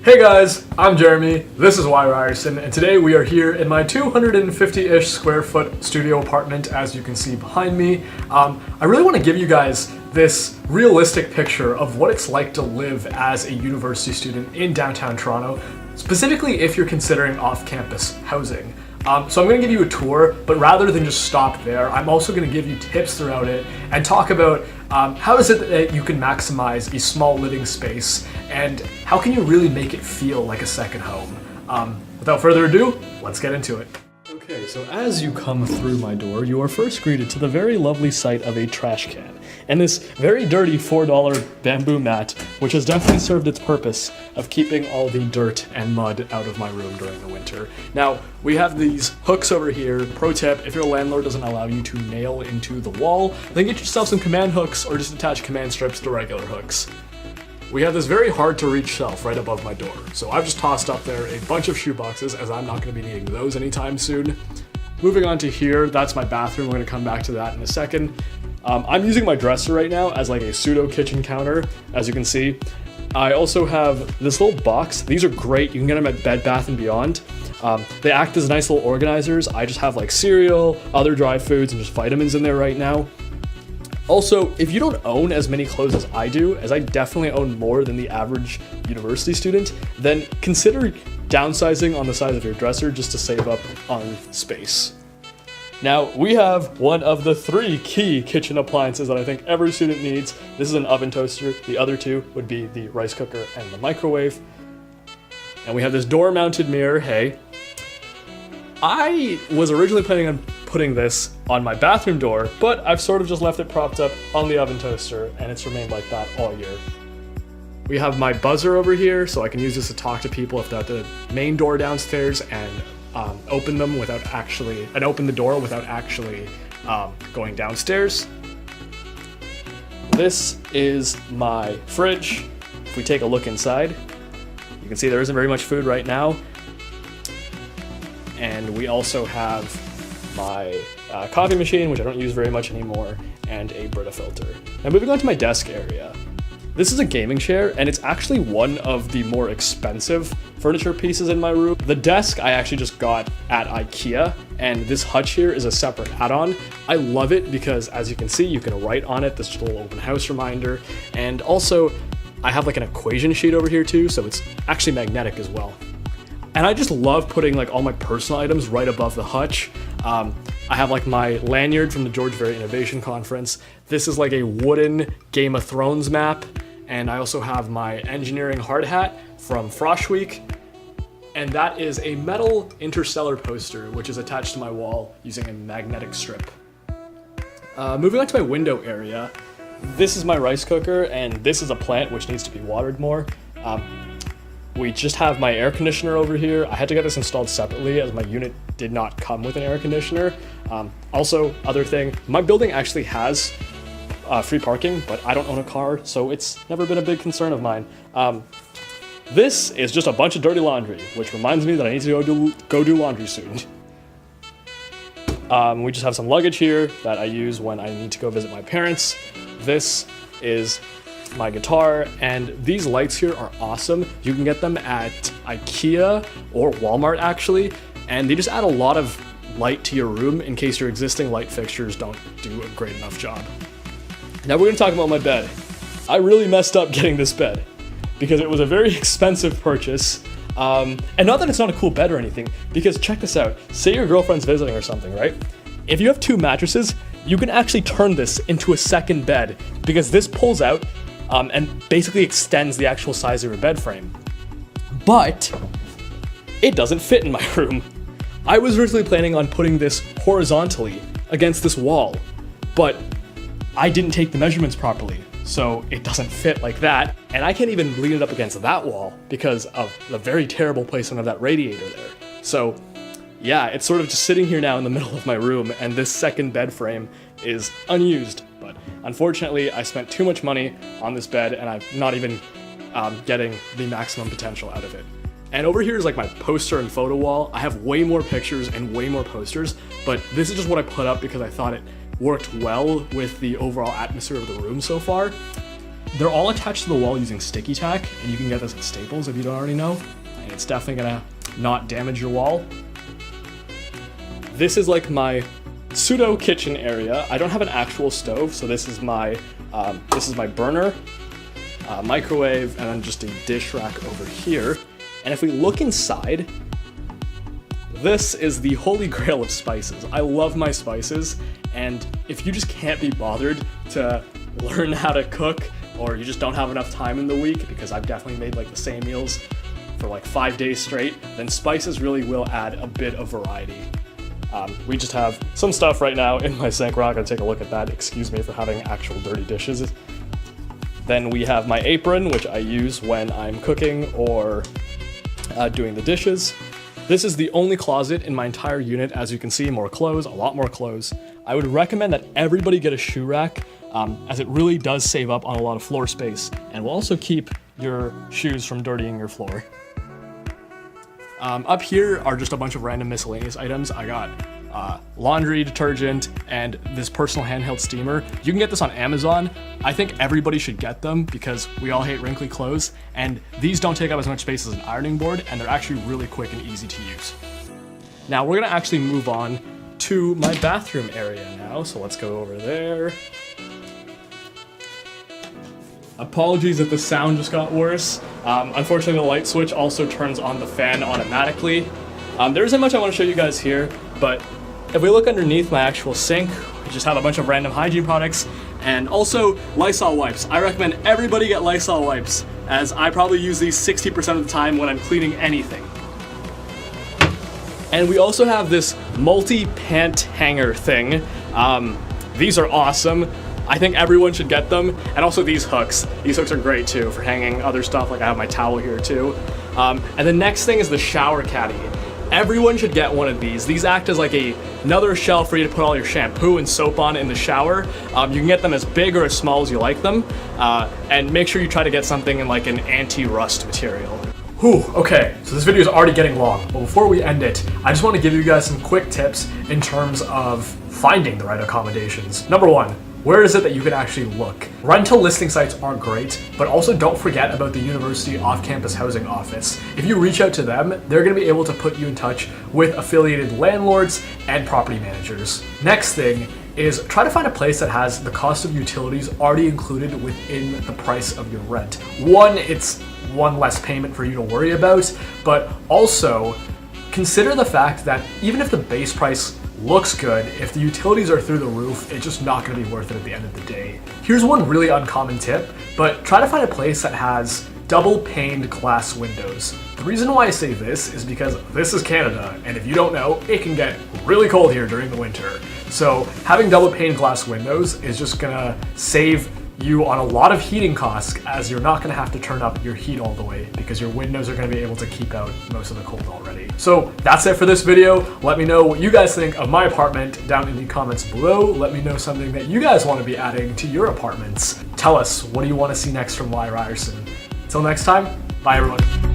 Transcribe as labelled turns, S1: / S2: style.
S1: Hey guys, I'm Jeremy, this is Y. Ryerson, and today we are here in my 250-ish square foot studio apartment, as you can see behind me. I really want to give you guys this realistic picture of what it's like to live as a university student in downtown Toronto, specifically if you're considering off-campus housing. So I'm going to give you a tour, but rather than just stop there, I'm also going to give you tips throughout it and talk about how is it that you can maximize a small living space and how can you really make it feel like a second home. Without further ado, let's get into it. Okay, so as you come through my door, you are first greeted to the very lovely sight of a trash can and this very dirty $4 bamboo mat, which has definitely served its purpose of keeping all the dirt and mud out of my room during the winter. Now, we have these hooks over here. Pro tip, if your landlord doesn't allow you to nail into the wall, then get yourself some command hooks or just attach command strips to regular hooks. We have this very hard to reach shelf right above my door, so I've just tossed up there a bunch of shoe boxes as I'm not going to be needing those anytime soon. Moving on to here, that's my bathroom. We're going to come back to that in a second. I'm using my dresser right now as like a pseudo kitchen counter, as you can see. I also have this little box. These are great. You can get them at Bed Bath & Beyond. They act as nice little organizers. I just have like cereal, other dry foods, and just vitamins in there right now. Also, if you don't own as many clothes as I do, as I definitely own more than the average university student, then consider downsizing on the size of your dresser just to save up on space. Now, we have one of the 3 key kitchen appliances that I think every student needs. This is an oven toaster. The other 2 would be the rice cooker and the microwave. And we have this door-mounted mirror. Hey, I was originally planning on putting this on my bathroom door, but I've sort of just left it propped up on the oven toaster, and it's remained like that all year. We have my buzzer over here, so I can use this to talk to people if they're at the main door downstairs and open the door without actually going downstairs. This is my fridge. If we take a look inside, you can see there isn't very much food right now. And we also have my coffee machine, which I don't use very much anymore, and a Brita filter. Now moving on to my desk area. This is a gaming chair, and it's actually one of the more expensive furniture pieces in my room. The desk I actually just got at IKEA, and this hutch here is a separate add-on. I love it because, as you can see, you can write on it, this little open house reminder, and also I have like an equation sheet over here too, so it's actually magnetic as well. And I just love putting like all my personal items right above the hutch. I have like my lanyard from the George Berry Innovation Conference. This is like a wooden Game of Thrones map. And I also have my engineering hard hat from Frosh Week. And that is a metal Interstellar poster, which is attached to my wall using a magnetic strip. Moving on to my window area. This is my rice cooker, and this is a plant which needs to be watered more. We just have my air conditioner over here. I had to get this installed separately as my unit did not come with an air conditioner. Also, other thing, my building actually has free parking, but I don't own a car, so it's never been a big concern of mine. This is just a bunch of dirty laundry, which reminds me that I need to go do laundry soon. We just have some luggage here that I use when I need to go visit my parents. This is my guitar, and these lights here are awesome. You can get them at IKEA or Walmart actually, and they just add a lot of light to your room in case your existing light fixtures don't do a great enough job. Now we're gonna talk about my bed. I really messed up getting this bed because it was a very expensive purchase. And not that it's not a cool bed or anything, because check this out. Say your girlfriend's visiting or something, right? If you have 2 mattresses, you can actually turn this into a second bed because this pulls out and basically extends the actual size of your bed frame. But it doesn't fit in my room. I was originally planning on putting this horizontally against this wall, but I didn't take the measurements properly, so it doesn't fit like that. And I can't even lean it up against that wall because of the very terrible placement of that radiator there. So yeah, it's sort of just sitting here now in the middle of my room, and this second bed frame is unused. But unfortunately, I spent too much money on this bed, and I'm not even getting the maximum potential out of it. And over here is like my poster and photo wall. I have way more pictures and way more posters, but this is just what I put up because I thought it worked well with the overall atmosphere of the room so far. They're all attached to the wall using sticky tack, and you can get this at Staples if you don't already know, and it's definitely gonna not damage your wall. This is like my pseudo kitchen area. I don't have an actual stove, so this is my burner, microwave, and then just a dish rack over here. And if we look inside, this is the holy grail of spices. I love my spices, and if you just can't be bothered to learn how to cook, or you just don't have enough time in the week, because I've definitely made like the same meals for like 5 days straight, then spices really will add a bit of variety. We just have some stuff right now in my sink. We're not gonna take a look at that. Excuse me for having actual dirty dishes. Then we have my apron, which I use when I'm cooking or doing the dishes. This is the only closet in my entire unit. As you can see, more clothes, a lot more clothes. I would recommend that everybody get a shoe rack, as it really does save up on a lot of floor space and will also keep your shoes from dirtying your floor. Up here are just a bunch of random miscellaneous items. I got laundry detergent and this personal handheld steamer. You can get this on Amazon. I think everybody should get them because we all hate wrinkly clothes, and these don't take up as much space as an ironing board, and they're actually really quick and easy to use. Now we're gonna actually move on to my bathroom area now, so let's go over there. Apologies if the sound just got worse. Unfortunately, the light switch also turns on the fan automatically. There isn't much I want to show you guys here, but if we look underneath my actual sink, we just have a bunch of random hygiene products and also Lysol wipes. I recommend everybody get Lysol wipes, as I probably use these 60% of the time when I'm cleaning anything. And we also have this multi-pant hanger thing. These are awesome. I think everyone should get them. And also these hooks. These hooks are great too for hanging other stuff, like I have my towel here too. And the next thing is the shower caddy. Everyone should get one of these. These act as like another shelf for you to put all your shampoo and soap on in the shower. You can get them as big or as small as you like them. And make sure you try to get something in like an anti-rust material. Whew, okay, so this video is already getting long, but before we end it, I just want to give you guys some quick tips in terms of finding the right accommodations. Number one, where is it that you can actually look? Rental listing sites are great, but also don't forget about the university off-campus housing office. If you reach out to them, they're gonna be able to put you in touch with affiliated landlords and property managers. Next thing is try to find a place that has the cost of utilities already included within the price of your rent. One, it's one less payment for you to worry about, but also consider the fact that even if the base price looks good, if the utilities are through the roof, it's just not going to be worth it at the end of the day. Here's one really uncommon tip, but try to find a place that has double paned glass windows. The reason why I say this is because this is Canada, and if you don't know, it can get really cold here during the winter. So having double paned glass windows is just gonna save you on a lot of heating costs, as you're not gonna have to turn up your heat all the way because your windows are gonna be able to keep out most of the cold already. So that's it for this video. Let me know what you guys think of my apartment down in the comments below. Let me know something that you guys want to be adding to your apartments. Tell us, what do you want to see next from Y. Ryerson? Until next time, bye everyone.